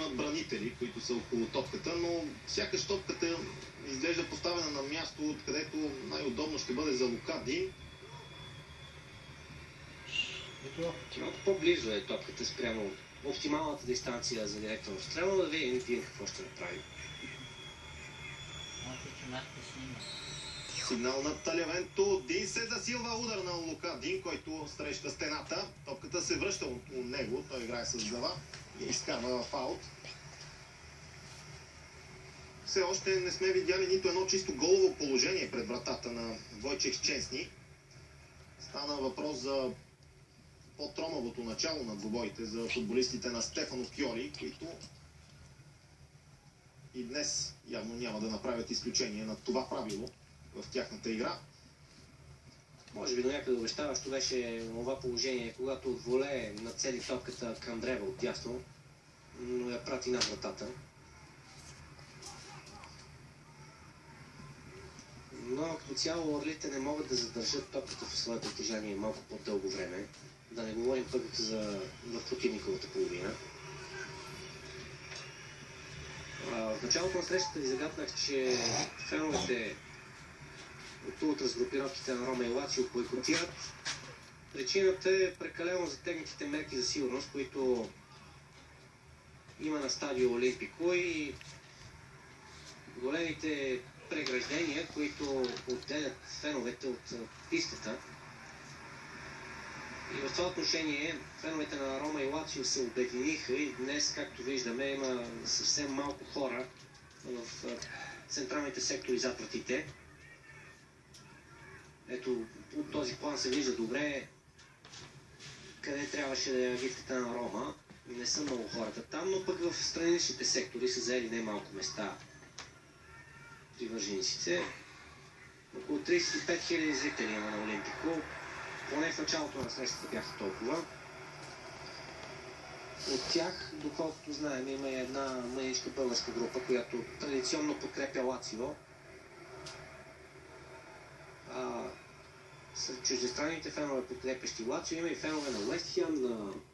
имат бранители, които са около топката, но сякаш топката изглежда поставена на място, откъдето най-удобно ще бъде за Лука Дин. Малко по-близо е топката спрямо оптималната дистанция за директно стрелно, да видим Дин какво ще направи. Сигнал на Талявенто. Дин се засилва, удар на Лука Дин, който среща стената. Топката се връща от него, той играе с глава и изкарва в аут. Все още не сме видяли нито едно чисто голово положение пред вратата на Войчех Щесни. Стана въпрос за по-тромавото начало на двубоите за футболистите на Стефано Пьоли, които и днес явно няма да направят изключение на това правило в тяхната игра. Може би до някъде обещаващо беше това положение, когато от воле нацели топката към древа от дясно, но я прати над вратата. Но като цяло орлите не могат да задържат топката в своето притежание малко по-дълго време. Да не говорим пък в противниковата половина. В началото на срещата ви загаднах, че феновете от разгрупировките на Рома и Лацио бойкотират. Причината е прекалено затегнатите мерки за сигурност, които има на стадио Олимпико и големите преграждения, които отделят феновете от пистата. И в това отношение феновете на Рома и Лацио се обединиха и днес, както виждаме, има съвсем малко хора в централните сектори зад вратите. Ето, от този план се вижда добре къде трябваше да е агитката на Рома. Не са много хората там, но пък в страничните сектори са заели немалко места привържениците. Около 35 000 зрители има на Олимпико. Поне в началото на срещата бяха толкова. От тях, доколкото знаем, има и една мъничка българска група, която традиционно подкрепя Лацио. Сред чуждестранните фенове, подкрепящи Лацио, има и фенове на Уест Хем, на